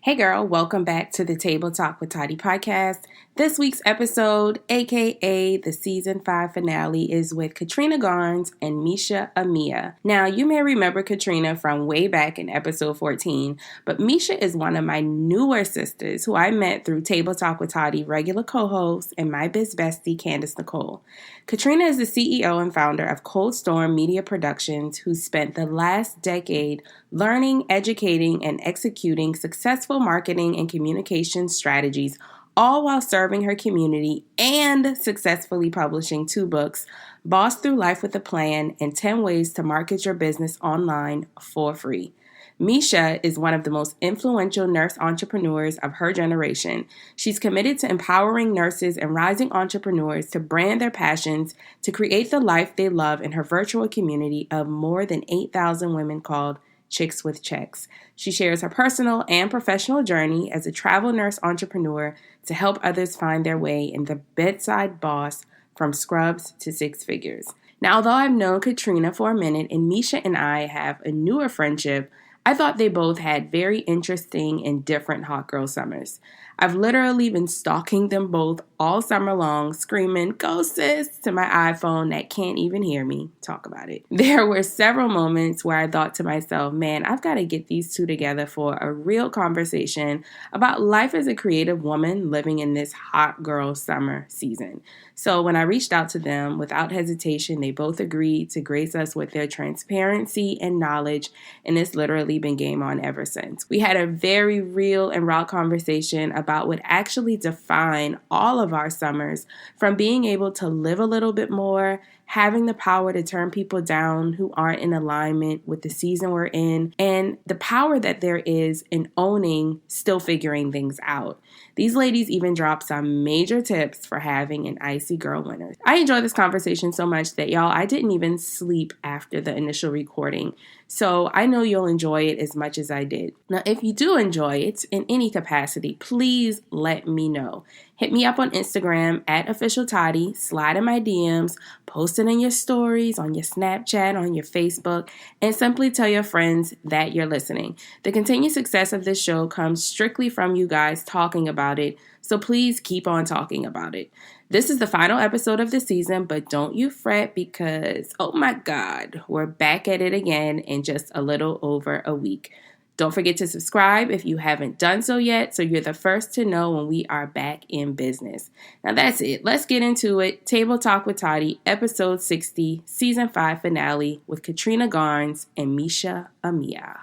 Hey girl, welcome back to the Table Talk with Toddy podcast. This week's episode, aka the season 5 finale, is with Katrina Garnes and Misha Amia. Now, you may remember Katrina from way back in episode 14, but Misha is one of my newer sisters who I met through Table Talk with Toddy regular co-host and my biz bestie, Candace Nicole. Katrina is the CEO and founder of Cold Storm Media Productions, who spent the last decade learning, educating, and executing successful marketing and communication strategies, all while serving her community and successfully publishing 2 books, Boss Through Life with a Plan and 10 Ways to Market Your Business Online for Free. Misha is one of the most influential nurse entrepreneurs of her generation. She's committed to empowering nurses and rising entrepreneurs to brand their passions, to create the life they love in her virtual community of more than 8,000 women called Chicks with Checks. She shares her personal and professional journey as a travel nurse entrepreneur to help others find their way in the bedside boss from scrubs to 6 figures. Now, although I've known Katrina for a minute and Misha and I have a newer friendship, I thought they both had very interesting and different hot girl summers. I've literally been stalking them both all summer long, screaming, "Go sis," to my iPhone that can't even hear me talk about it. There were several moments where I thought to myself, man, I've got to get these two together for a real conversation about life as a creative woman living in this hot girl summer season. So when I reached out to them, without hesitation, they both agreed to grace us with their transparency and knowledge, and it's literally been game on ever since. We had a very real and raw conversation about what actually define all of our summers, from being able to live a little bit more, having the power to turn people down who aren't in alignment with the season we're in, and the power that there is in owning still figuring things out. These ladies even dropped some major tips for having an icy girl winter. I enjoyed this conversation so much that, y'all, I didn't even sleep after the initial recording. So I know you'll enjoy it as much as I did. Now, if you do enjoy it in any capacity, please let me know. Hit me up on Instagram at @OfficialToddy, slide in my DMs, post it in your stories, on your Snapchat, on your Facebook, and simply tell your friends that you're listening. The continued success of this show comes strictly from you guys talking about it, so please keep on talking about it. This is the final episode of the season, but don't you fret because, oh my God, we're back at it again in just a little over a week. Don't forget to subscribe if you haven't done so yet, so you're the first to know when we are back in business. Now that's it. Let's get into it. Table Talk with Toddy, episode 60, season 5 finale with Katrina Garnes and Misha Amia.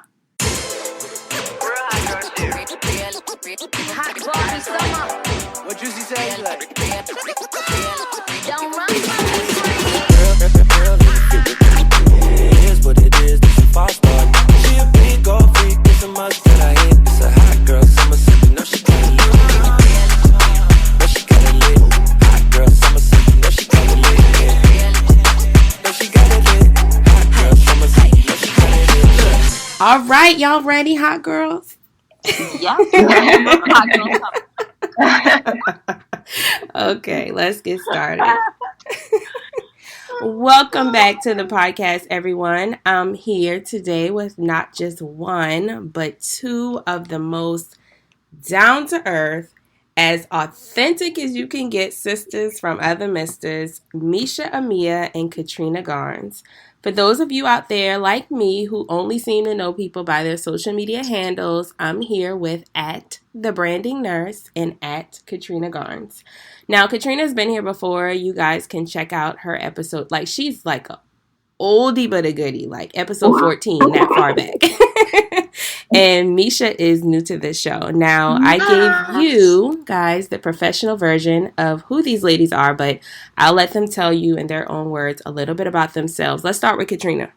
What Juicy say? Like, don't run from me. it is what it is. This a false start. She a big old freak. It's a must that I hit. It's a hot girl summer season. No, she got it lit. No, she got it lit. Hot girl summer season. No, she got it lit. No, she got it lit. Hot girl summer season. No, she got it lit. All right, y'all ready, hot girls? Yeah. Okay, let's get started. Welcome back to the podcast, everyone. I'm here today with not just one, but 2 of the most down-to-earth, as authentic as you can get sisters from other misters, Misha Amia and Katrina Garnes. For those of you out there like me who only seem to know people by their social media handles, I'm here with @TheBrandingNurse and @Katrina Garnes. Now, Katrina's been here before. You guys can check out her episode. Like, she's like a oldie but a goodie, like episode 14, that far back. And Misha is new to this show. Now, I gave you guys the professional version of who these ladies are, but I'll let them tell you in their own words a little bit about themselves. Let's start with Katrina.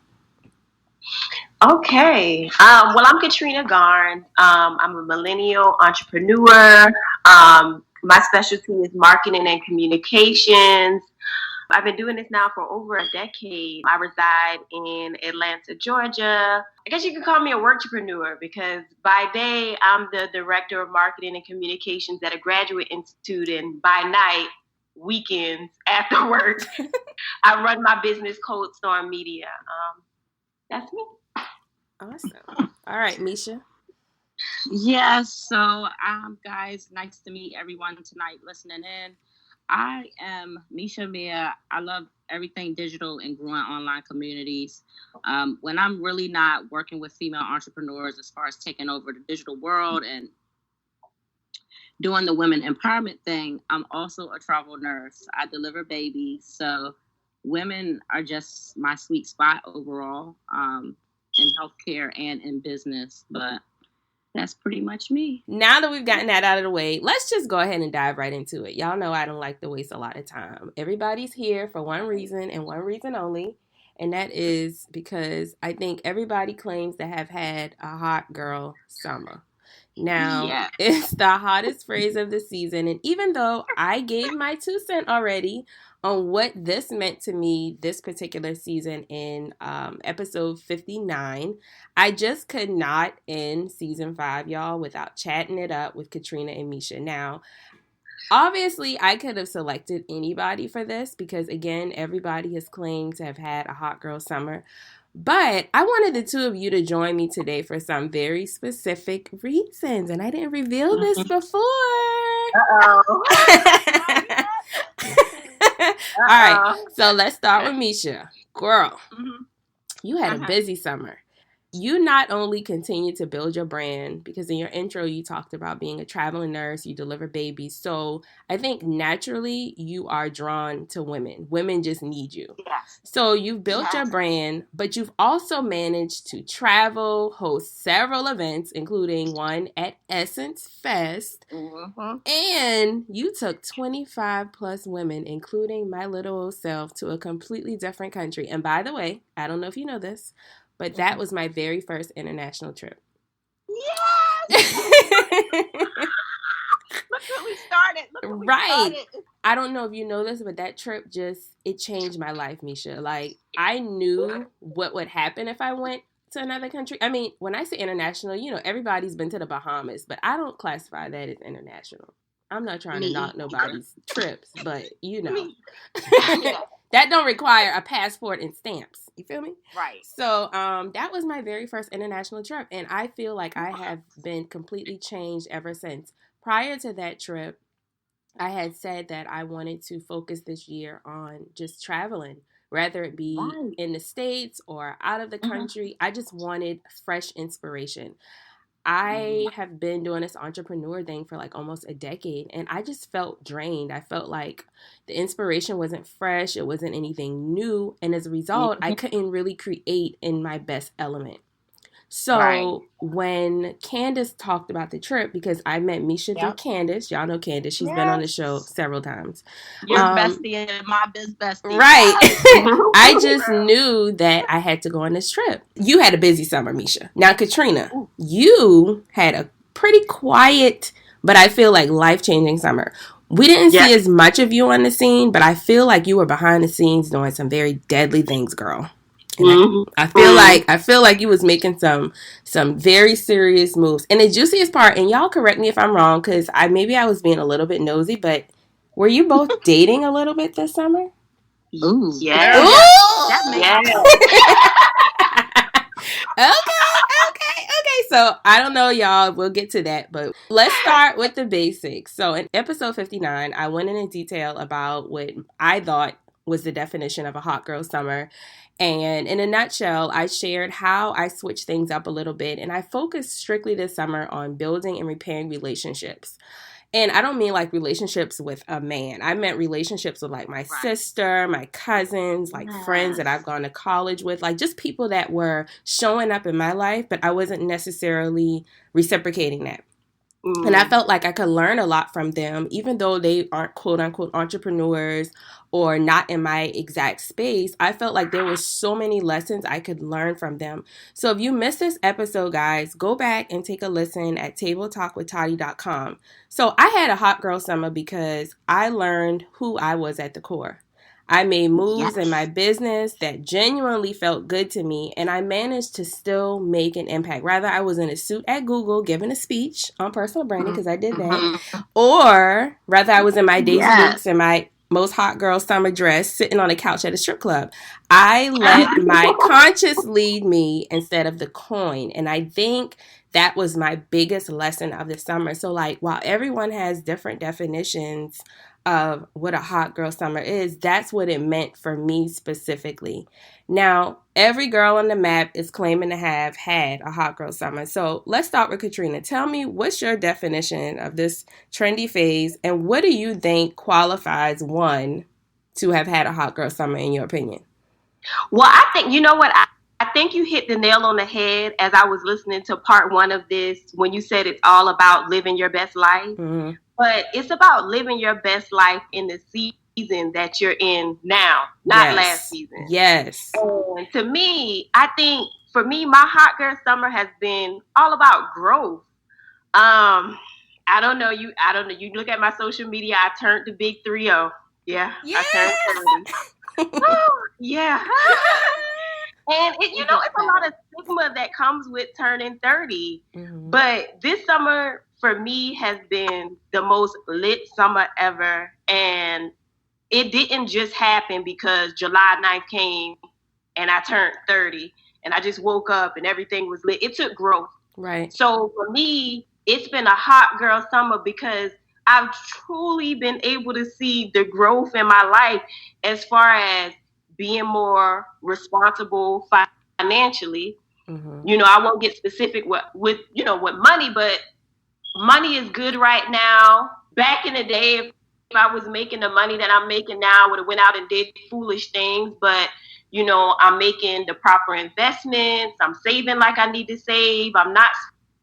Okay. Well, I'm Katrina Garnes. I'm a millennial entrepreneur. My specialty is marketing and communications. I've been doing this now for over a decade. I reside in Atlanta, Georgia. I guess you could call me a worktrepreneur because by day, I'm the director of marketing and communications at a graduate institute, and by night, weekends, after work, I run my business, Cold Storm Media. That's me. Awesome. All right, Misha. Yes, so guys, nice to meet everyone tonight listening in. I am Misha Mia. I love everything digital and growing online communities. When I'm really not working with female entrepreneurs as far as taking over the digital world and doing the women empowerment thing, I'm also a travel nurse. I deliver babies. So women are just my sweet spot overall, in healthcare and in business. But that's pretty much me. Now that we've gotten that out of the way, let's just go ahead and dive right into it. Y'all know I don't like to waste a lot of time. Everybody's here for one reason and one reason only, and that is because I think everybody claims to have had a hot girl summer. Now, it's the hottest phrase of the season, and even though I gave my 2 cents already on what this meant to me this particular season in episode 59, I just could not end season 5, y'all, without chatting it up with Katrina and Misha. Now, obviously, I could have selected anybody for this because, again, everybody has claimed to have had a hot girl summer. But I wanted the two of you to join me today for some very specific reasons, and I didn't reveal this before. Uh-oh. All right, so let's start with Misha. Girl, you had a busy summer. You not only continue to build your brand, because in your intro you talked about being a traveling nurse, you deliver babies. So I think naturally you are drawn to women. Women just need you. Yes. So you've built your brand, but you've also managed to travel, host several events, including one at Essence Fest. And you took 25 plus women, including my little old self, to a completely different country. And by the way, I don't know if you know this, but that was my very first international trip. Yes! Look what we started. Right. I don't know if you know this, but that trip it changed my life, Misha. Like, I knew what would happen if I went to another country. I mean, when I say international, everybody's been to the Bahamas, but I don't classify that as international. I'm not trying to knock nobody's trips, but that don't require a passport and stamps. You feel me? Right. So that was my very first international trip, and I feel like I have been completely changed ever since. Prior to that trip, I had said that I wanted to focus this year on just traveling, whether it be in the States or out of the country. I just wanted fresh inspiration. I have been doing this entrepreneur thing for like almost a decade, and I just felt drained. I felt like the inspiration wasn't fresh. It wasn't anything new. And as a result, I couldn't really create in my best element. So when Candace talked about the trip, because I met Misha through Candace. Y'all know Candace. She's been on the show several times. Your bestie and my bestie. Right. I just knew that I had to go on this trip. You had a busy summer, Misha. Now, Katrina, you had a pretty quiet, but I feel like life-changing summer. We didn't see as much of you on the scene, but I feel like you were behind the scenes doing some very deadly things, girl. And I feel like you was making some very serious moves. And the juiciest part, and y'all correct me if I'm wrong, because maybe I was being a little bit nosy, but were you both dating a little bit this summer? Ooh. Yeah. Ooh! Okay. So I don't know, y'all. We'll get to that, but let's start with the basics. So in episode 59, I went into detail about what I thought was the definition of a hot girl summer. And in a nutshell, I shared how I switched things up a little bit, and I focused strictly this summer on building and repairing relationships. And I don't mean like relationships with a man. I meant relationships with like my sister, my cousins, like friends that I've gone to college with, like just people that were showing up in my life, but I wasn't necessarily reciprocating that. And I felt like I could learn a lot from them, even though they aren't quote unquote entrepreneurs or not in my exact space. I felt like there was so many lessons I could learn from them. So if you missed this episode, guys, go back and take a listen at tabletalkwithtoddy.com. So I had a hot girl summer because I learned who I was at the core. I made moves in my business that genuinely felt good to me, and I managed to still make an impact. Rather, I was in a suit at Google giving a speech on personal branding, because I did that, or rather I was in my Daisy Dukes and my most hot girl summer dress sitting on a couch at a strip club. I let my conscience lead me instead of the coin, and I think that was my biggest lesson of the summer. So like, while everyone has different definitions of what a hot girl summer is, that's what it meant for me specifically. Now, every girl on the map is claiming to have had a hot girl summer. So let's start with Katrina. Tell me, what's your definition of this trendy phase, and what do you think qualifies one to have had a hot girl summer in your opinion? Well, I think, you know what? I think you hit the nail on the head as I was listening to part one of this when you said it's all about living your best life. Mm-hmm. But it's about living your best life in the season that you're in now, not last season. Yes. And to me, I think for me, my hot girl summer has been all about growth. I don't know. You look at my social media, I turned the big 3-0. Yeah. Yes. I turned 30. Yeah. And it's a lot of stigma that comes with turning 30. Mm-hmm. But this summer for me has been the most lit summer ever. And it didn't just happen because July 9th came and I turned 30 and I just woke up and everything was lit. It took growth. Right. So for me, it's been a hot girl summer because I've truly been able to see the growth in my life as far as being more responsible financially. Mm-hmm. I won't get specific with money, but money is good right now. Back in the day, if I was making the money that I'm making now, I would have went out and did foolish things. But, I'm making the proper investments. I'm saving like I need to save. I'm not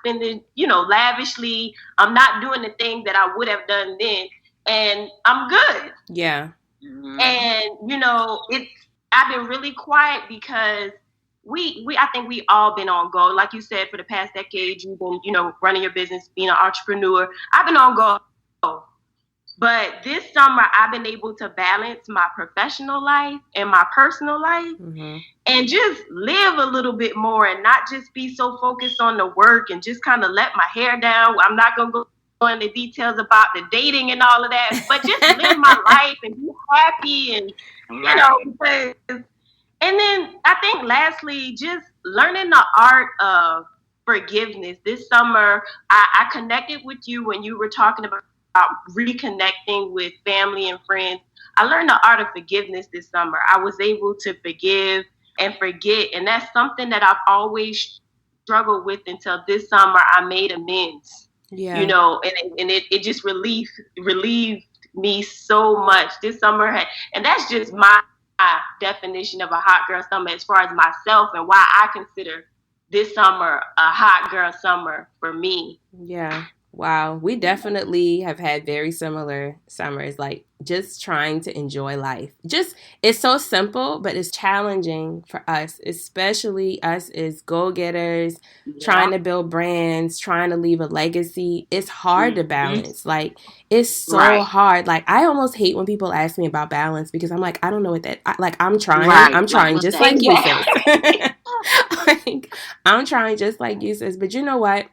spending, lavishly. I'm not doing the things that I would have done then. And I'm good. Yeah. Mm-hmm. And, I've been really quiet because I think we all been on go. Like you said, for the past decade, you've been, running your business, being an entrepreneur. I've been on go. But this summer, I've been able to balance my professional life and my personal life, mm-hmm. and just live a little bit more and not just be so focused on the work and just kind of let my hair down. I'm not going to go into details about the dating and all of that, but just live my life and be happy and, and then I think lastly, just learning the art of forgiveness. This summer, I connected with you when you were talking about reconnecting with family and friends. I learned the art of forgiveness this summer. I was able to forgive and forget. And that's something that I've always struggled with until this summer I made amends. Yeah. And it just relieved me so much this summer. And that's just my definition of a hot girl summer as far as myself and why I consider this summer a hot girl summer for me. Yeah. Wow. We definitely have had very similar summers, like just trying to enjoy life. It's so simple, but it's challenging for us, especially us as go-getters, trying to build brands, trying to leave a legacy. It's hard to balance. Like, it's so hard. Like, I almost hate when people ask me about balance because I'm like, I don't know what I'm trying. Right. I'm trying just like you, sis. I'm trying just like you, sis. But you know what?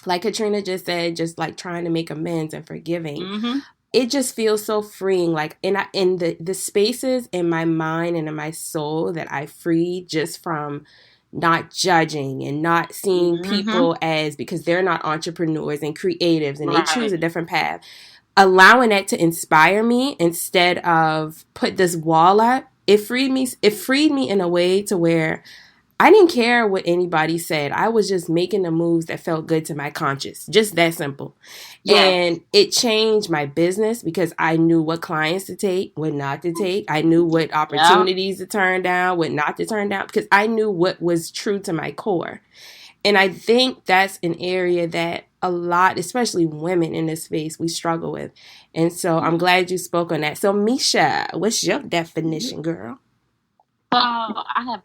Like Katrina just said, just like trying to make amends and forgiving. Mm-hmm. It just feels so freeing. Like in the spaces in my mind and in my soul that I freed just from not judging and not seeing people as, because they're not entrepreneurs and creatives and they choose a different path. Allowing that to inspire me instead of put this wall up, it freed me in a way to where I didn't care what anybody said. I was just making the moves that felt good to my conscience. Just that simple. Yes. And it changed my business because I knew what clients to take, what not to take. I knew what opportunities to turn down, what not to turn down, because I knew what was true to my core. And I think that's an area that a lot, especially women in this space, we struggle with. And so I'm glad you spoke on that. So Misha, what's your definition, girl? I have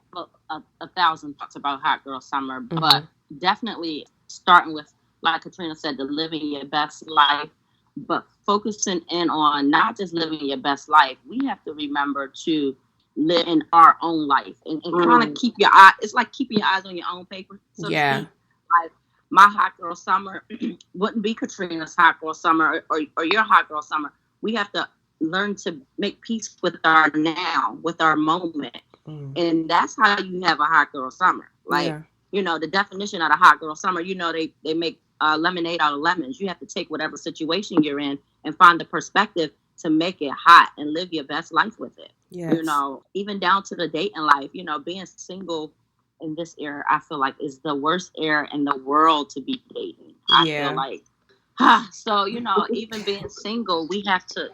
a 1,000 thoughts about hot girl summer, but definitely starting with, like Katrina said, the living your best life, but focusing in on not just living your best life. We have to remember to live in our own life and kind of keep your eye. It's like keeping your eyes on your own paper. So to speak. Like my hot girl summer wouldn't be Katrina's hot girl summer or your hot girl summer. We have to learn to make peace with our now, with our moment. And that's how you have a hot girl summer. Like, the definition of a hot girl summer, they make lemonade out of lemons. You have to take whatever situation you're in and find the perspective to make it hot and live your best life with it. Yes. Even down to the dating life, being single in this era, I feel like is the worst era in the world to be dating. I feel like, so, even being single, we have to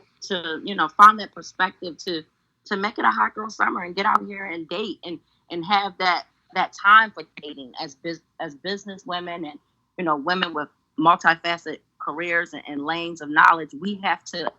find that perspective to make it a hot girl summer and get out here and date and have that time for dating as business women and, women with multifaceted careers and lanes of knowledge. We have to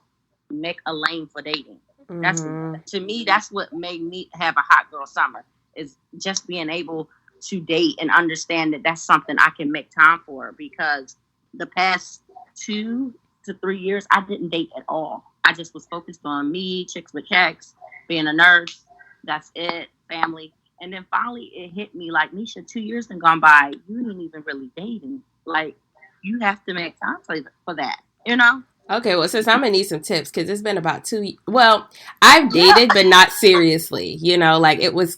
make a lane for dating. That's to me, that's what made me have a hot girl summer, is just being able to date and understand that that's something I can make time for, because the past 2 to 3 years, I didn't date at all. I just was focused on me, chicks with checks, being a nurse. That's it, family. And then finally it hit me like, Nisha, 2 years have gone by. You ain't even really dating. Like, you have to make time for that, Okay, well, since I'm gonna need some tips, because it's been about 2. Well, I've dated, but not seriously. Like it was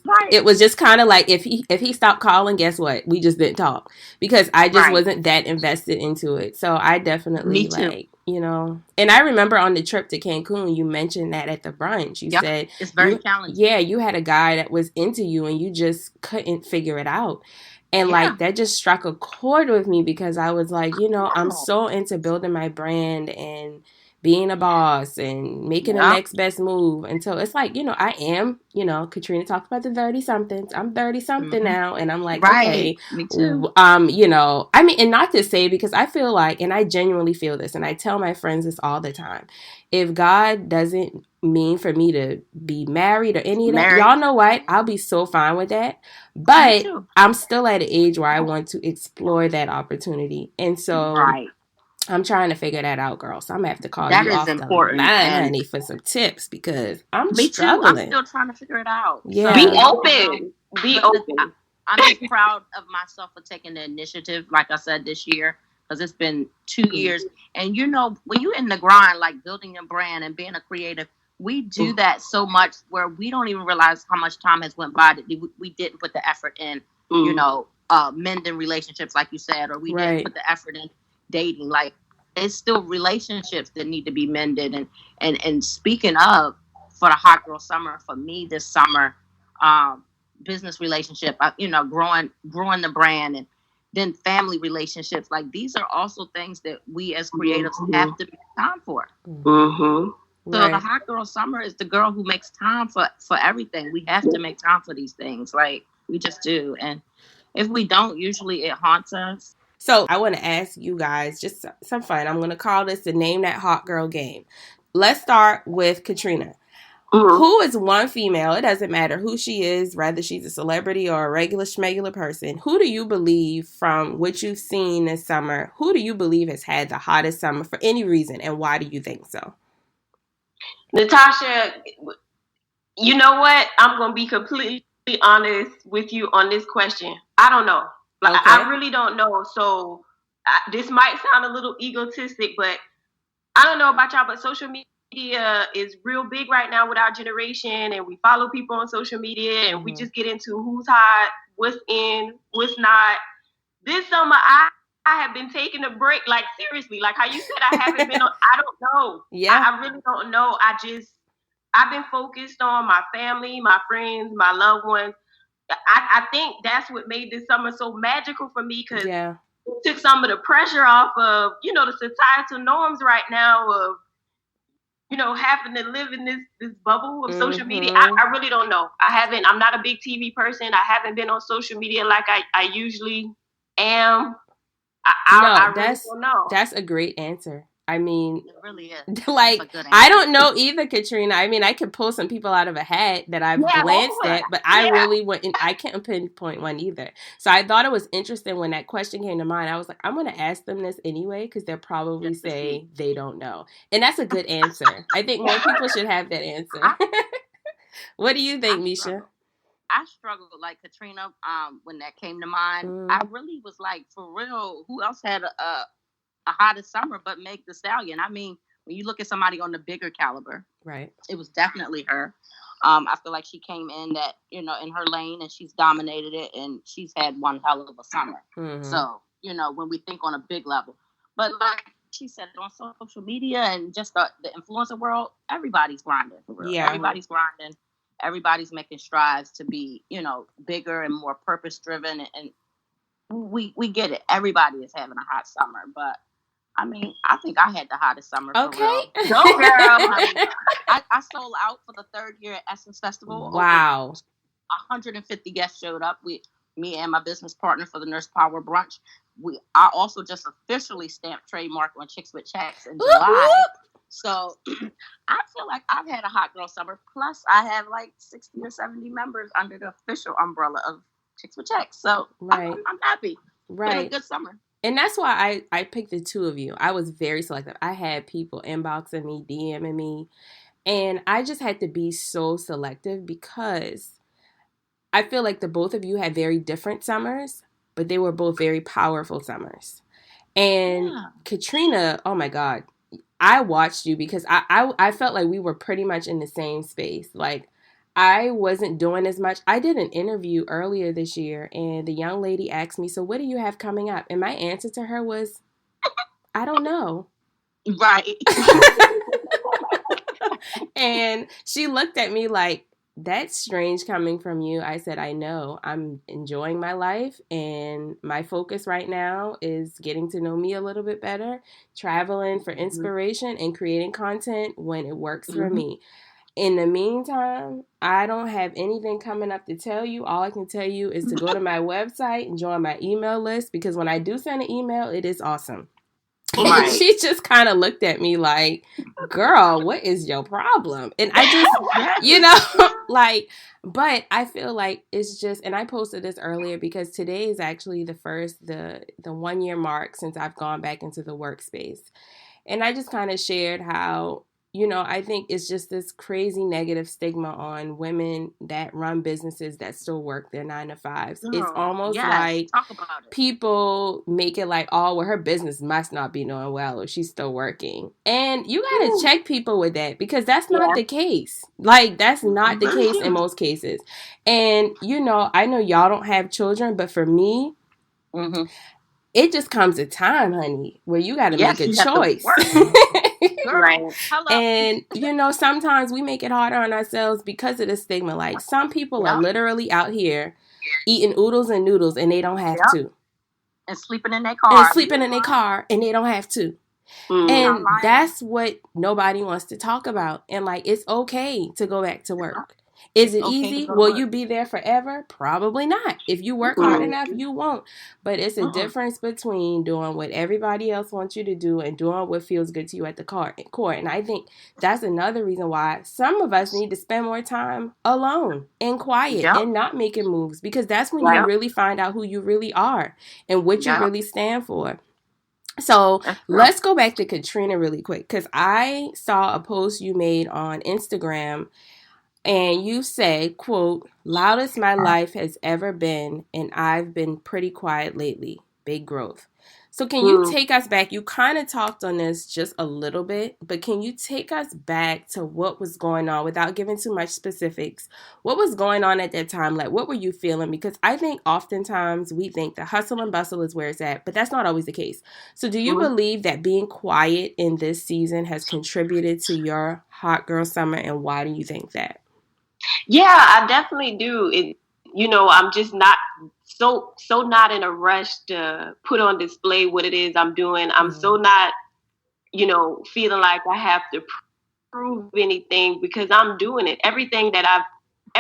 just kind of like if he stopped calling, guess what? We just didn't talk, because I just wasn't that invested into it. So I definitely And I remember on the trip to Cancun, you mentioned that at the brunch. You said it's very challenging. Yeah, you had a guy that was into you, and you just couldn't figure it out. And like that just struck a chord with me, because I was like, I'm so into building my brand and being a boss and making the next best move. And so it's like, I am, Katrina talked about the 30 somethings. I'm 30 something now. And I'm like, okay, me too. I mean, and not to say, because I feel like, and I genuinely feel this, and I tell my friends this all the time, if God doesn't mean for me to be married or any of that, y'all know what? I'll be so fine with that. But I'm still at an age where I want to explore that opportunity. And so I'm trying to figure that out, girl. So I'm going to have to call you off important. The line, honey, for some tips, because I'm Me struggling. Too. I'm still trying to figure it out. Yeah. Be open. Be open. I'm just proud of myself for taking the initiative, like I said, this year, because it's been 2 years. And, when you're in the grind, like building your brand and being a creative, we do that so much where we don't even realize how much time has went by that we didn't put the effort in, mending relationships, like you said, or we didn't put the effort in dating. Like, it's still relationships that need to be mended. And speaking of, for the hot girl summer, for me this summer, business relationship, growing the brand, and then family relationships. Like, these are also things that we as creatives have to make time for. So the hot girl summer is the girl who makes time for everything. We have to make time for these things. Like, we just do. And if we don't, usually it haunts us. So I want to ask you guys just some fun. I'm going to call this the Name That Hot Girl game. Let's start with Katrina. Who is one female, it doesn't matter who she is, whether she's a celebrity or a regular schmegular person, who do you believe, from what you've seen this summer, who do you believe has had the hottest summer for any reason, and why do you think so? Natasha, you know what? I'm going to be completely honest with you on this question. I don't know. Like, I really don't know. So this might sound a little egotistic, but I don't know about y'all, but social media is real big right now with our generation, and we follow people on social media, and we just get into who's hot, what's in, what's not. This summer, I have been taking a break, like, seriously, like how you said, I haven't been on, I don't know. I really don't know. I've been focused on my family, my friends, my loved ones. I think that's what made this summer so magical for me, because it took some of the pressure off of, the societal norms right now of, having to live in this bubble of social media. I really don't know. I'm not a big TV person. I haven't been on social media like I usually am. I really don't know. That's a great answer. I mean, it really is. Like, I don't know either, Katrina. I mean, I could pull some people out of a hat that I've glanced at, but I really wouldn't. I can't pinpoint one either. So I thought it was interesting when that question came to mind. I was like, I'm going to ask them this anyway, because they'll probably say they don't know, and that's a good answer. I think more people should have that answer. What do you think, Misha? I struggled like Katrina when that came to mind. I really was like, for real, who else had a hottest summer but Meg Thee Stallion? I mean, when you look at somebody on the bigger caliber, right, it was definitely her. I feel like she came in that, in her lane, and she's dominated it, and she's had one hell of a summer. Mm-hmm. So, when we think on a big level. But like she said, on social media and just the influencer world, everybody's grinding. For real. Yeah. Everybody's grinding. Everybody's making strides to be, bigger and more purpose-driven. And we get it. Everybody is having a hot summer. But, I mean, I think I had the hottest summer. Okay. For real. Go, girl. I sold out for the third year at Essence Festival. Wow. 150 guests showed up. Me and my business partner for the Nurse Power Brunch. I also just officially stamped trademark on Chicks with Checks in July. So I feel like I've had a hot girl summer. Plus, I have like 60 or 70 members under the official umbrella of Chicks with Checks. So right. I'm happy. Right. It was a good summer. And that's why I picked the two of you. I was very selective. I had people inboxing me, DMing me, and I just had to be so selective because I feel like the both of you had very different summers, but they were both very powerful summers. And Katrina, oh my God, I watched you because I felt like we were pretty much in the same space. Like, I wasn't doing as much. I did an interview earlier this year, and the young lady asked me, so what do you have coming up? And my answer to her was, I don't know. Right. And she looked at me like, that's strange coming from you. I said, I know. I'm enjoying my life, and my focus right now is getting to know me a little bit better, traveling for inspiration, and creating content when it works for me. In the meantime, I don't have anything coming up to tell you. All I can tell you is to go to my website and join my email list, because when I do send an email, it is awesome. Right. And she just kind of looked at me like, girl, what is your problem? And I just, but I feel like it's just, and I posted this earlier because today is actually the 1 year mark since I've gone back into the workspace. And I just kind of shared how, I think it's just this crazy negative stigma on women that run businesses that still work their 9 to 5s. It's almost like people make it like, oh, well, her business must not be doing well if she's still working. And you got to check people with that, because that's not the case. Like, that's not the case in most cases. And, I know y'all don't have children, but for me, it just comes a time, honey, where you got to make a choice. Right. And, sometimes we make it harder on ourselves because of the stigma. Like, some people are literally out here eating oodles and noodles, and they don't have to. And sleeping in their car. And they don't have to. And that's what nobody wants to talk about. And, like, it's okay to go back to work. Is it easy? Will you be there forever? Probably not. If you work hard enough, you won't. But it's a difference between doing what everybody else wants you to do and doing what feels good to you at the core. And I think that's another reason why some of us need to spend more time alone and quiet and not making moves, because that's when you really find out who you really are and what you really stand for. So let's go back to Katrina really quick, because I saw a post you made on Instagram. And you said, quote, loudest my life has ever been, and I've been pretty quiet lately. Big growth. So can you take us back? You kind of talked on this just a little bit, but can you take us back to what was going on without giving too much specifics? What was going on at that time? Like, what were you feeling? Because I think oftentimes we think the hustle and bustle is where it's at, but that's not always the case. So do you believe that being quiet in this season has contributed to your hot girl summer, and why do you think that? Yeah, I definitely do. I'm just not so not in a rush to put on display what it is I'm doing. I'm so not, feeling like I have to prove anything, because I'm doing it. Everything that I've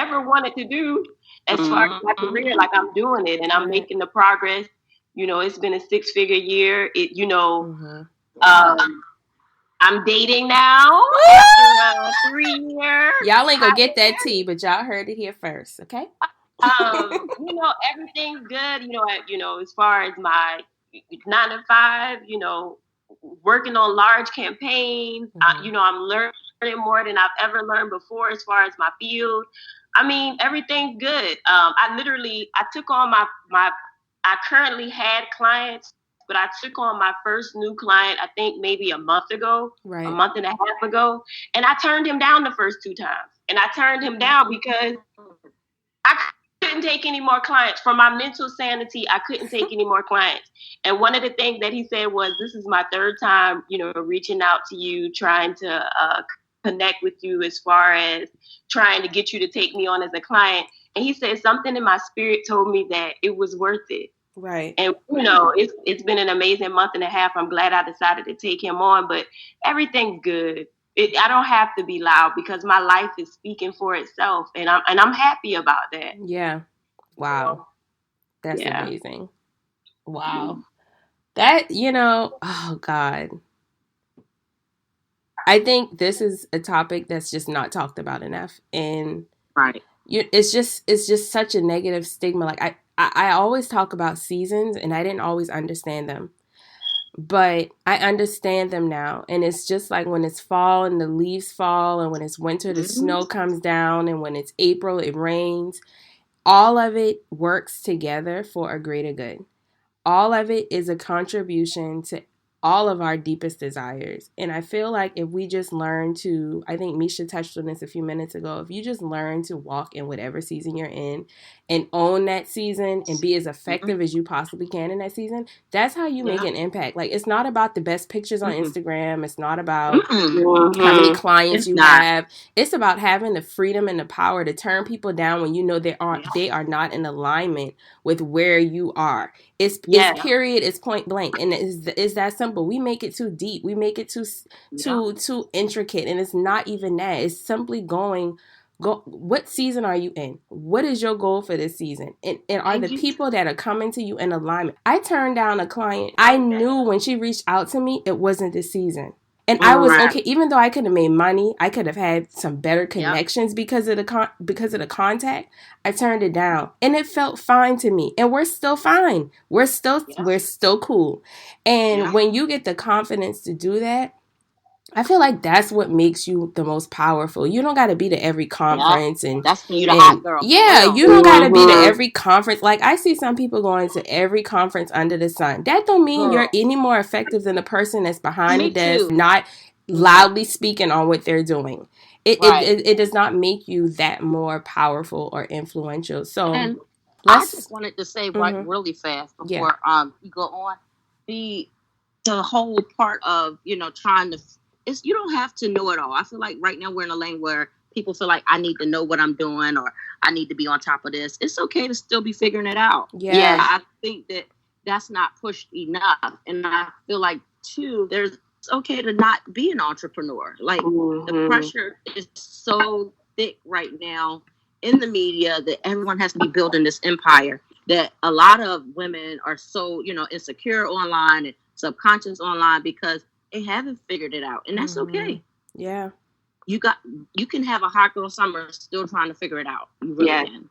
ever wanted to do as far as my career, like, I'm doing it, and I'm making the progress. It's been a 6-figure year. I'm dating now after 3 years. Y'all ain't gonna get that tea, but y'all heard it here first, okay? Everything's good. As far as my 9 to 5, working on large campaigns. I'm learning more than I've ever learned before as far as my field. I mean, everything's good. I took on I currently had clients, but I took on my first new client, I think maybe a month ago, a month and a half ago, and I turned him down the first 2 times. And I turned him down because I couldn't take any more clients. For my mental sanity, I couldn't take any more clients. And one of the things that he said was, this is my third time, reaching out to you, trying to connect with you as far as trying to get you to take me on as a client. And he said something in my spirit told me that it was worth it. Right. And, it's been an amazing month and a half. I'm glad I decided to take him on, but everything's good. I don't have to be loud because my life is speaking for itself, and I'm happy about that. Yeah. Wow. That's Yeah. amazing. Wow. That, oh God. I think this is a topic that's just not talked about enough. And right. It's just such a negative stigma. Like I always talk about seasons, and I didn't always understand them. But I understand them now. And it's just like when it's fall and the leaves fall, and when it's winter, the snow comes down, and when it's April, it rains. All of it works together for a greater good. All of it is a contribution to all of our deepest desires. And I feel like if we just learn to, I think Misha touched on this a few minutes ago, if you just learn to walk in whatever season you're in and own that season and be as effective as you possibly can in that season, that's how you make an impact. Like, it's not about the best pictures on Instagram. It's not about how many clients you have. It's about having the freedom and the power to turn people down when you know they are not in alignment with where you are. It's period. It's point blank, and it's that simple. We make it too deep. We make it too intricate, and it's not even that. It's simply go. What season are you in? What is your goal for this season? And are the people that are coming to you in alignment? I turned down a client. I knew when she reached out to me, it wasn't this season. And I was okay, even though I could have made money, I could have had some better connections because of the contact. I turned it down, and it felt fine to me. And we're still fine. We're still cool. And when you get the confidence to do that, I feel like that's what makes you the most powerful. You don't got to be to every conference, and that's when you the hot girl. Yeah, you don't got to be to every conference. Like, I see some people going to every conference under the sun. That don't mean you're any more effective than the person that's behind the desk, not loudly speaking on what they're doing. It does not make you that more powerful or influential. So, and I just wanted to say really fast before you go on, the whole part of trying to. You don't have to know it all. I feel like right now we're in a lane where people feel like I need to know what I'm doing, or I need to be on top of this. It's okay to still be figuring it out. Yeah. I think that's not pushed enough. And I feel like, too, it's okay to not be an entrepreneur. Like, the pressure is so thick right now in the media that everyone has to be building this empire, that a lot of women are so, insecure online and subconscious online because they haven't figured it out, and that's okay. Yeah, you can have a hot girl summer still trying to figure it out. You really can.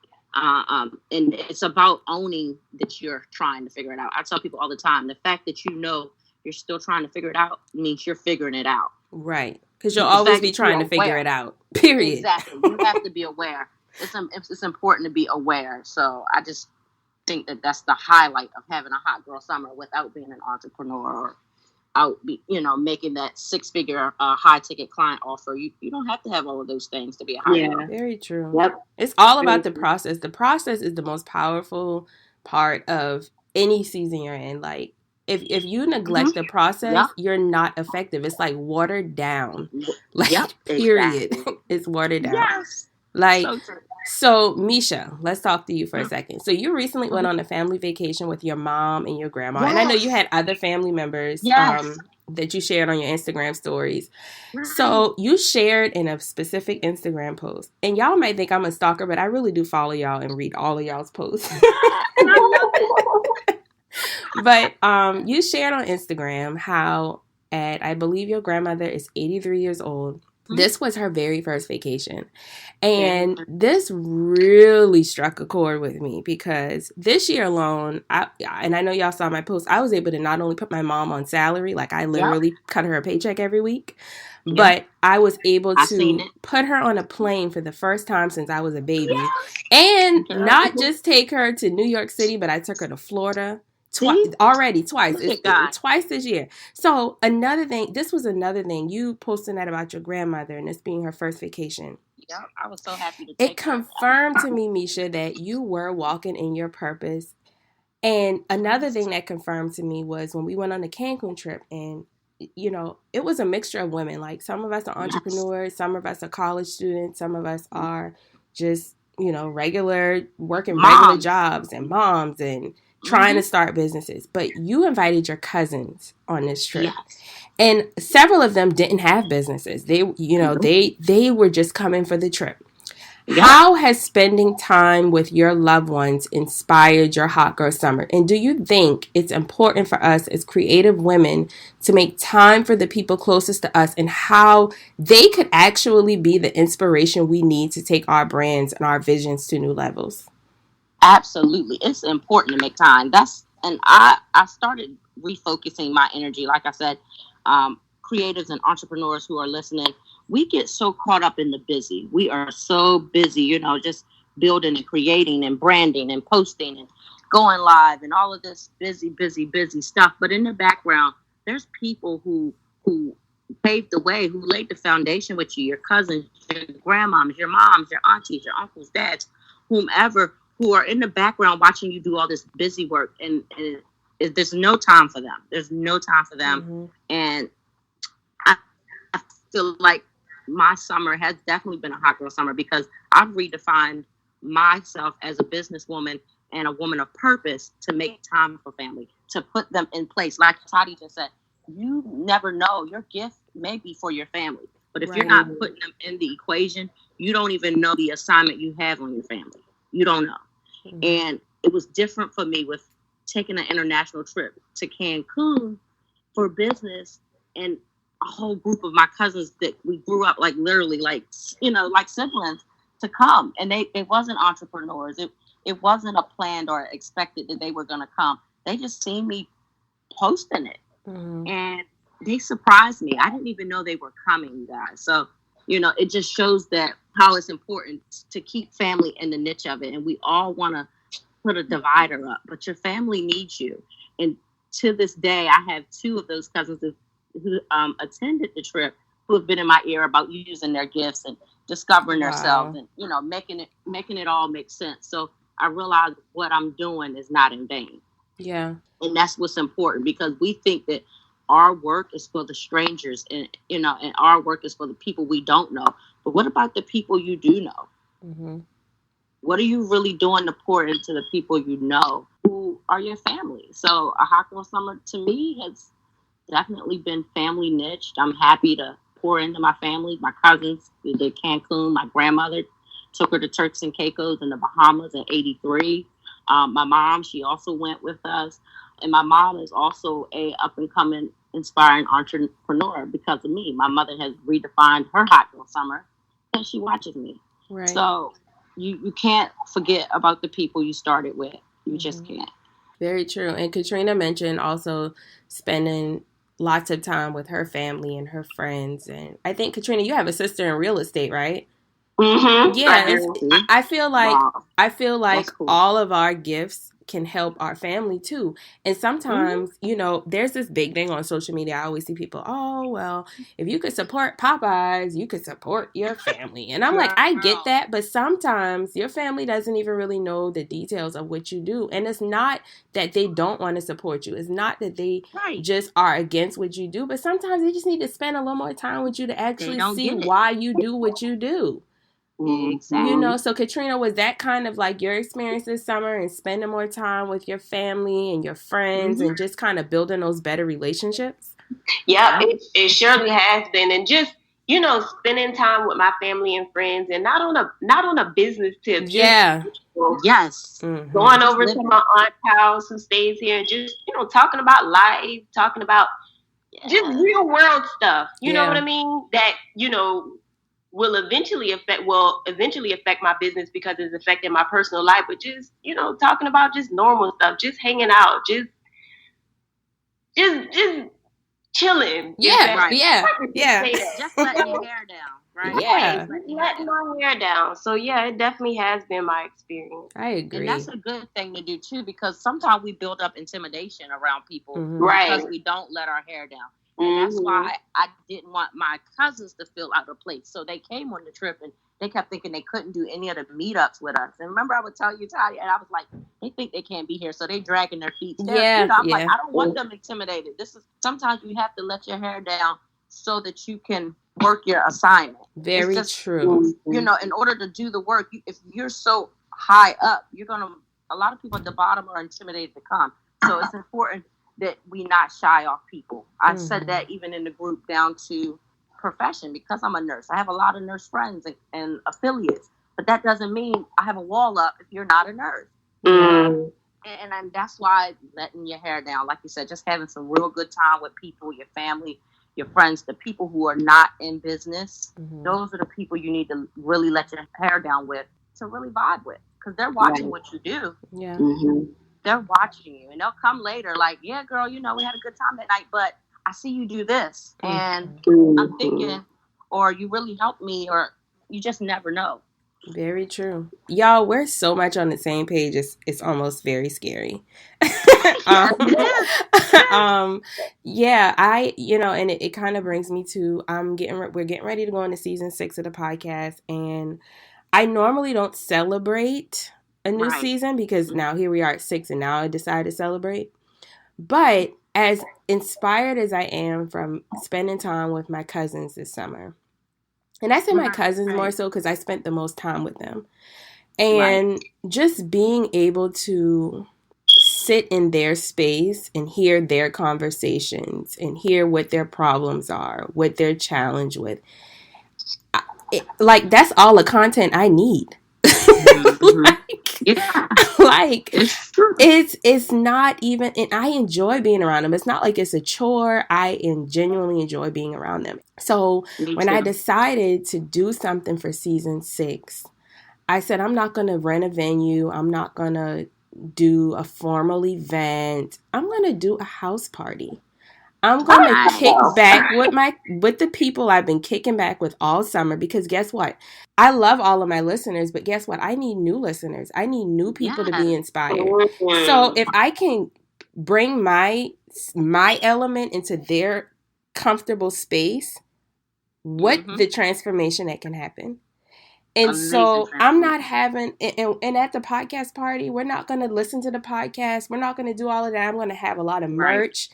And it's about owning that you're trying to figure it out. I tell people all the time, the fact that you're still trying to figure it out means you're figuring it out. Right, because you'll always be trying to figure it out. Period. Exactly. You have to be aware. It's important to be aware. So I just think that's the highlight of having a hot girl summer without being an entrepreneur or out, making that 6-figure high ticket client offer. You don't have to have all of those things to be a high girl. Very true. Yep. It's all about the process. The process is the most powerful part of any season you're in. Like, if you neglect the process, you're not effective. It's like watered down. Like, period. Exactly. It's watered down. Yes. Like, so Misha, let's talk to you for a second. So you recently went on a family vacation with your mom and your grandma. And I know you had other family members that you shared on your Instagram stories. So you shared in a specific Instagram post. And y'all might think I'm a stalker, but I really do follow y'all and read all of y'all's posts. But you shared on Instagram how I believe your grandmother is 83 years old. This was her very first vacation. And this really struck a chord with me because this year alone, and I know y'all saw my post, I was able to not only put my mom on salary, like I literally cut her a paycheck every week, but I was able to put her on a plane for the first time since I was a baby. And not just take her to New York City, but I took her to Florida. Twice. Twice this year. So this was another thing. You posting that about your grandmother and this being her first vacation. Yep, I was so happy to It take her. confirmed to me, Misha, that you were walking in your purpose. And another thing that confirmed to me was when we went on the Cancun trip, and it was a mixture of women. Like, some of us are entrepreneurs, some of us are college students, some of us are just, regular working regular jobs and moms and trying to start businesses. But you invited your cousins on this trip. Yes. And several of them didn't have businesses. They, they were just coming for the trip. Yeah. How has spending time with your loved ones inspired your hot girl summer? And do you think it's important for us as creative women to make time for the people closest to us and how they could actually be the inspiration we need to take our brands and our visions to new levels? Absolutely. It's important to make time. And I started refocusing my energy. Like I said, creatives and entrepreneurs who are listening, we get so caught up in the busy. We are so busy, just building and creating and branding and posting and going live and all of this busy stuff. But in the background, there's people who paved the way, who laid the foundation with you, your cousins, your grandmoms, your moms, your aunties, your uncles, dads, whomever, who are in the background watching you do all this busy work. And there's no time for them. There's no time for them. Mm-hmm. And I feel like my summer has definitely been a hot girl summer because I've redefined myself as a businesswoman and a woman of purpose to make time for family, to put them in place. Like Tati just said, you never know. Your gift may be for your family, but if you're not putting them in the equation, you don't even know the assignment you have on your family. You don't know. Mm-hmm. And it was different for me with taking an international trip to Cancun for business, and a whole group of my cousins that we grew up like literally like siblings to come. And it wasn't entrepreneurs. It wasn't a planned or expected that they were going to come. They just seen me posting it. Mm-hmm. And they surprised me. I didn't even know they were coming, guys. So, it just shows that how it's important to keep family in the niche of it. And we all want to put a divider up, but your family needs you. And to this day, I have two of those cousins who attended the trip who have been in my ear about using their gifts and discovering themselves and, making it all make sense. So I realized what I'm doing is not in vain. Yeah. And that's what's important, because we think that our work is for the strangers and our work is for the people we don't know. But what about the people you do know? Mm-hmm. What are you really doing to pour into the people you know who are your family? So a hot girl summer to me has definitely been family niched. I'm happy to pour into my family. My cousins did Cancun. My grandmother took her to Turks and Caicos in the Bahamas in '83. My mom, she also went with us. And my mom is also a up-and-coming, inspiring entrepreneur because of me. My mother has redefined her hot girl summer, and she watches me. Right. So you can't forget about the people you started with. You just can't. Very true. And Katrina mentioned also spending lots of time with her family and her friends. And I think, Katrina, you have a sister in real estate, right? Mm-hmm. Yeah, I feel like cool. All of our gifts can help our family too. And sometimes, there's this big thing on social media. I always see people, oh, well, if you could support Popeyes, you could support your family. And I'm like, I get that. But sometimes your family doesn't even really know the details of what you do. And it's not that they don't want to support you. It's not that they just are against what you do. But sometimes they just need to spend a little more time with you to actually see why you do what you do. Exactly. So Katrina, was that kind of like your experience this summer and spending more time with your family and your friends and just kind of building those better relationships? Yeah, it surely has been. And just, spending time with my family and friends, and not on a business tip. Yeah. Yes. Mm-hmm. Going over to my aunt's house who stays here and just, talking about life, talking about just real world stuff. You know what I mean? That, will eventually affect my business because it's affecting my personal life. But just, talking about just normal stuff, just hanging out, just chilling. Yeah. Just letting your hair down, right? Yeah. Letting my hair down. So yeah, it definitely has been my experience. I agree. And that's a good thing to do too, because sometimes we build up intimidation around people because we don't let our hair down. And that's why I didn't want my cousins to feel out of place. So they came on the trip and they kept thinking they couldn't do any of the meetups with us. And remember, I would tell you, Tanya, and I was like, they think they can't be here, so they dragging their feet. Yeah, I'm like, I don't want them intimidated. Sometimes you have to let your hair down so that you can work your assignment. Very true. In order to do the work, if you're so high up, a lot of people at the bottom are intimidated to come. So it's important that we not shy off people. I said that even in the group down to profession, because I'm a nurse. I have a lot of nurse friends and affiliates, but that doesn't mean I have a wall up if you're not a nurse. And that's why letting your hair down, like you said, just having some real good time with people, your family, your friends, the people who are not in business, those are the people you need to really let your hair down with, to really vibe with, because they're watching what you do. Yeah. They're watching you, and they'll come later like, yeah, girl, we had a good time that night, but I see you do this, and I'm thinking, or you really helped me, or you just never know. Very true. Y'all, we're so much on the same page. It's almost very scary. And it kind of brings me to, we're getting ready to go into season 6 of the podcast, and I normally don't celebrate a new season, because now here we are at 6, and now I decided to celebrate. But as inspired as I am from spending time with my cousins this summer, and I say my cousins more so because I spent the most time with them, and just being able to sit in their space and hear their conversations and hear what their problems are, what they're challenged with, that's all the content I need. It's not even, and I enjoy being around them. It's not like it's a chore. I genuinely enjoy being around them. So when I decided to do something for season 6, I said, I'm not going to rent a venue. I'm not going to do a formal event. I'm going to do a house party. I'm going to kick back with the people I've been kicking back with all summer, because guess what? I love all of my listeners, but guess what? I need new listeners. I need new people to be inspired. So if I can bring my element into their comfortable space, what the transformation that can happen. And so I'm not having, and at the podcast party, we're not going to listen to the podcast. We're not going to do all of that. I'm going to have a lot of merch.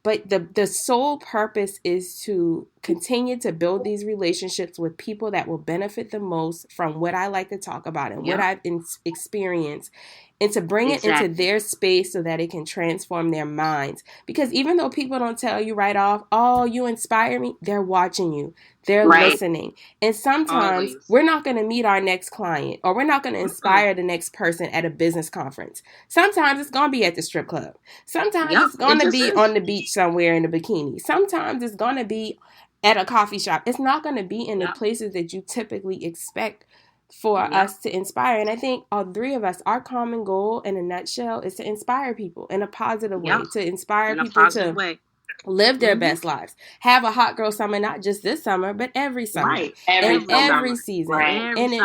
But the sole purpose is to continue to build these relationships with people that will benefit the most from what I like to talk about and what I've experienced, and to bring it into their space so that it can transform their minds. Because even though people don't tell you right off, oh, you inspire me, they're watching you. They're listening. And sometimes we're not going to meet our next client, or we're not going to inspire the next person at a business conference. Sometimes it's going to be at the strip club. Sometimes it's going to be on the beach somewhere in a bikini. Sometimes it's going to be at a coffee shop. It's not going to be in the places that you typically expect for us to inspire. And I think all 3 of us, our common goal in a nutshell is to inspire people in a positive way, to inspire people to live their best lives, have a hot girl summer, not just this summer, but every summer, every season. And in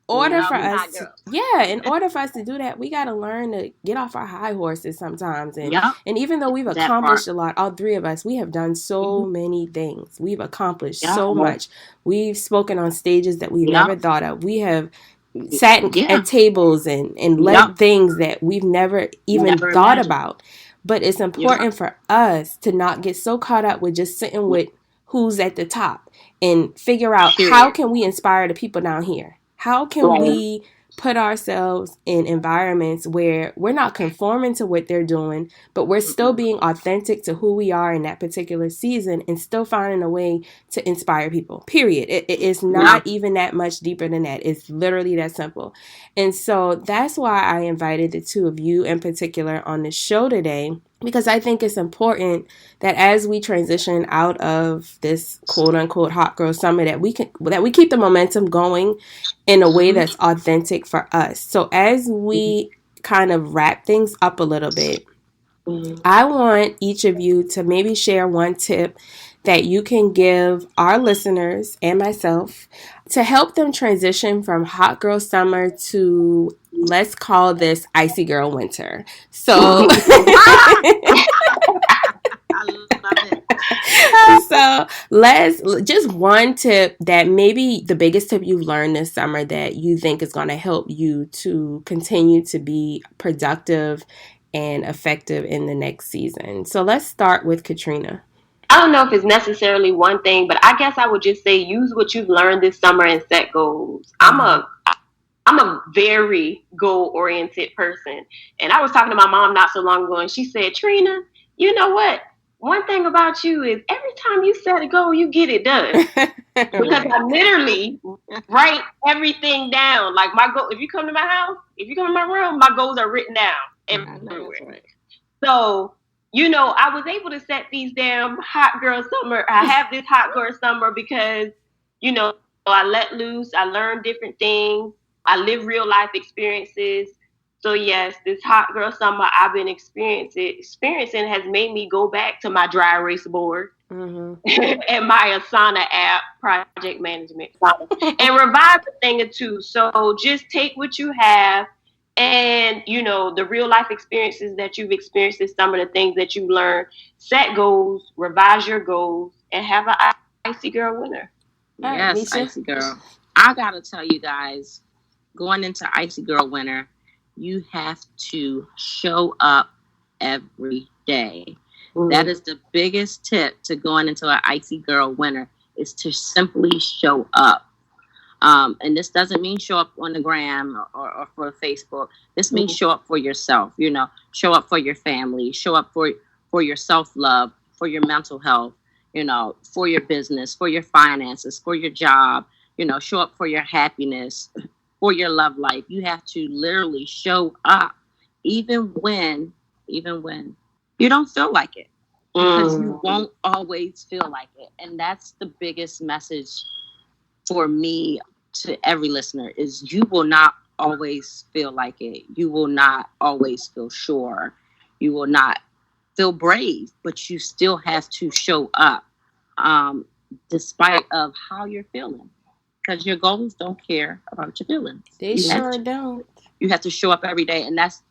order for us to do that, we got to learn to get off our high horses sometimes. And even though we've accomplished a lot, all 3 of us, we have done so many things. We've accomplished so much. We've spoken on stages that we've never thought of. We have sat at tables and led things that we've never even thought about. But it's important for us to not get so caught up with just sitting with who's at the top, and figure out how can we inspire the people down here? How can we put ourselves in environments where we're not conforming to what they're doing, but we're still being authentic to who we are in that particular season, and still finding a way to inspire people, period. It's not even that much deeper than that. It's literally that simple. And so that's why I invited the 2 of you in particular on the show today, because I think it's important that as we transition out of this quote unquote hot girl summer, that we keep the momentum going in a way that's authentic for us. So as we kind of wrap things up a little bit, I want each of you to maybe share one tip that you can give our listeners and myself to help them transition from hot girl summer to, let's call this icy girl winter. So, so So let's just one tip that maybe the biggest tip you've learned this summer that you think is going to help you to continue to be productive and effective in the next season. So let's start with Katrina. I don't know if it's necessarily one thing, but I guess I would just say use what you've learned this summer and set goals. I'm a very goal oriented person. And I was talking to my mom not so long ago and she said, Trina, you know what? One thing about you is every time you set a goal, you get it done. Because I literally write everything down. Like my goal, if you come to my house, if you come to my room, my goals are written down everywhere. So, I was able to set these damn hot girl summer. I have this hot girl summer because, I let loose. I learned different things. I live real life experiences. So yes, this hot girl summer I've been experiencing has made me go back to my dry erase board and my Asana app, project management, and revise a thing or two. So just take what you have and, the real life experiences that you've experienced this summer, the things that you learned, set goals, revise your goals, and have an icy girl winter. Yes, Icy Girl. I gotta tell you guys, going into Icy Girl Winter, you have to show up every day. That is the biggest tip to going into an Icy Girl Winter, is to simply show up. And this doesn't mean show up on the gram or for Facebook. This means show up for yourself, show up for your family, show up for your self-love, for your mental health, for your business, for your finances, for your job, show up for your happiness, for your love life. You have to literally show up even when you don't feel like it, because you won't always feel like it. And that's the biggest message for me to every listener, is you will not always feel like it. You will not always feel sure. You will not feel brave, but you still have to show up despite of how you're feeling, because your goals don't care about your feelings. They don't. You have to show up every day. And that's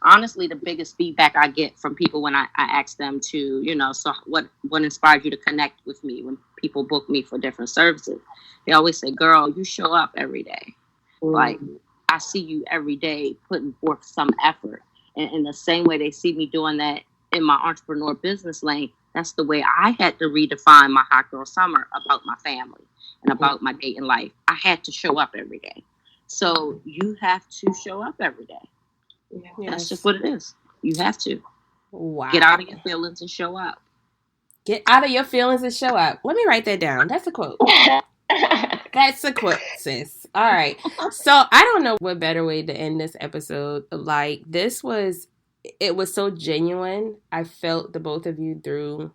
honestly the biggest feedback I get from people when I ask them to, so what inspired you to connect with me when people book me for different services? They always say, girl, you show up every day. Like, I see you every day putting forth some effort. And in the same way they see me doing that in my entrepreneur business lane, that's the way I had to redefine my hot girl summer about my family and about my dating life. I had to show up every day. So you have to show up every day. Yes. That's just what it is. You have to. Wow. Get out of your feelings and show up. Get out of your feelings and show up. Let me write that down. That's a quote. That's a quote, sis. All right. So I don't know what better way to end this episode. Like, it was so genuine. I felt the both of you through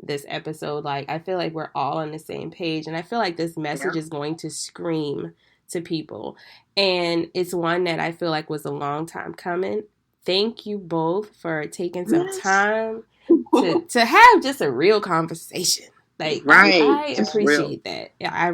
this episode. Like, I feel like we're all on the same page. And I feel like this message is going to scream to people. And it's one that I feel like was a long time coming. Thank you both for taking some time to have just a real conversation. Like, I appreciate that. Yeah, I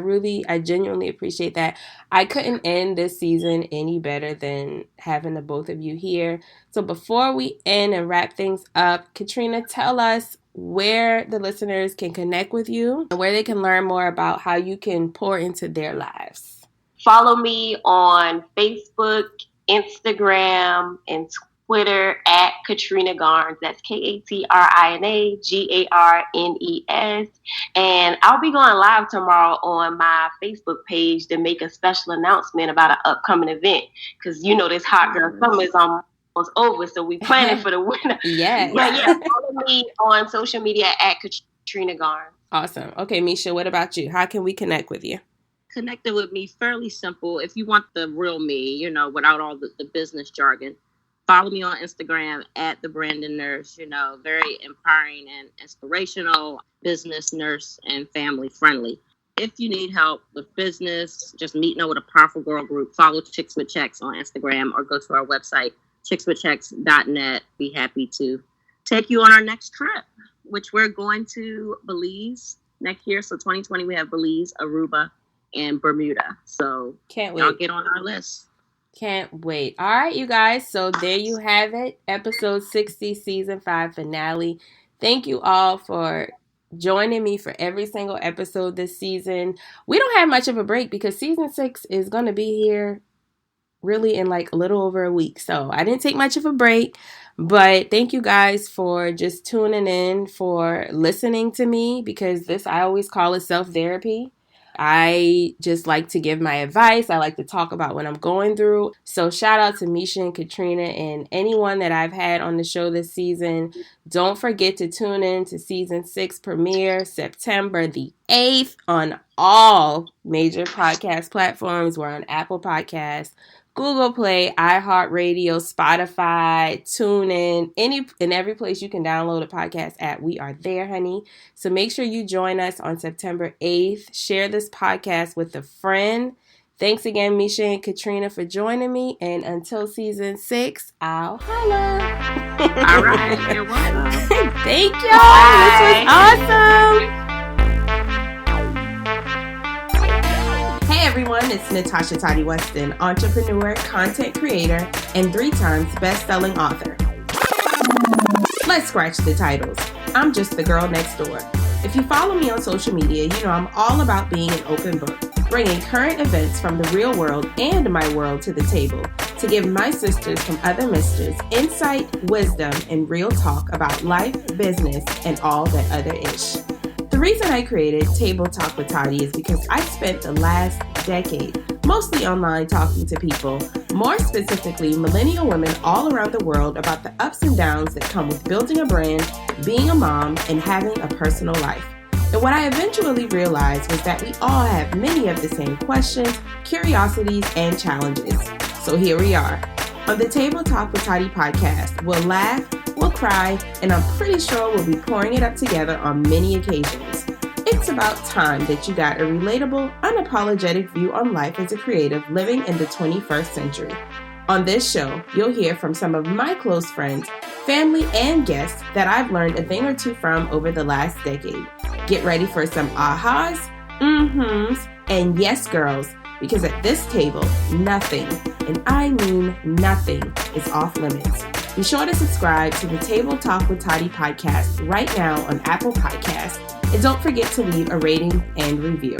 genuinely appreciate that. I couldn't end this season any better than having the both of you here. So before we end and wrap things up, Katrina, tell us where the listeners can connect with you and where they can learn more about how you can pour into their lives. Follow me on Facebook, Instagram, and Twitter at Katrina Garnes. That's KatrinaGarnes. And I'll be going live tomorrow on my Facebook page to make a special announcement about an upcoming event. Because, this hot girl summer is almost over. So we planning for the winter. Yes. But follow me on social media at Katrina Garnes. Awesome. Okay, Misha, what about you? How can we connect with you? Connected with me, fairly simple. If you want the real me, without all the business jargon, follow me on Instagram at the Brandon Nurse. Very empowering and inspirational, business, nurse, and family friendly. If you need help with business, just meeting up with a powerful girl group, follow Chicks with Checks on Instagram or go to our website, chickswithchecks.net. Be happy to take you on our next trip, which we're going to Belize next year. So 2020, we have Belize, Aruba, and Bermuda. So can't wait. Y'all get on our list. Can't wait. All right, you guys. So there you have it. Episode 60, season 5 finale. Thank you all for joining me for every single episode this season. We don't have much of a break because season 6 is going to be here really in like a little over a week. So I didn't take much of a break, but thank you guys for just tuning in, for listening to me, because this, I always call it self-therapy. I just like to give my advice. I like to talk about what I'm going through. So shout out to Misha and Katrina and anyone that I've had on the show this season. Don't forget to tune in to season 6 premiere September the 8th on all major podcast platforms. We're on Apple Podcasts, Google Play, iHeartRadio, Spotify, TuneIn, any and every place you can download a podcast app. We are there, honey. So make sure you join us on September 8th. Share this podcast with a friend. Thanks again, Misha and Katrina, for joining me. And until season 6, I'll holla. All right, you're welcome. Thank y'all. This was awesome. Hey everyone, it's Natasha Toddy Weston, entrepreneur, content creator, and 3 times best-selling author. Let's scratch the titles. I'm just the girl next door. If you follow me on social media, you know I'm all about being an open book, bringing current events from the real world and my world to the table to give my sisters from other misters insight, wisdom, and real talk about life, business, and all that other ish. The reason I created Table Talk with Toddy is because I spent the last decade mostly online talking to people, more specifically millennial women all around the world, about the ups and downs that come with building a brand, being a mom, and having a personal life. And what I eventually realized was that we all have many of the same questions, curiosities, and challenges. So here we are. On the Table Talk with Toddy podcast, we'll laugh, we'll cry, and I'm pretty sure we'll be pouring it up together on many occasions. It's about time that you got a relatable, unapologetic view on life as a creative living in the 21st century. On this show, you'll hear from some of my close friends, family, and guests that I've learned a thing or two from over the last decade. Get ready for some ahas, mm-hms, and yes girls, because at this table, nothing, and I mean nothing, is off limits. Be sure to subscribe to the Table Talk with Toddy podcast right now on Apple Podcasts, and don't forget to leave a rating and review.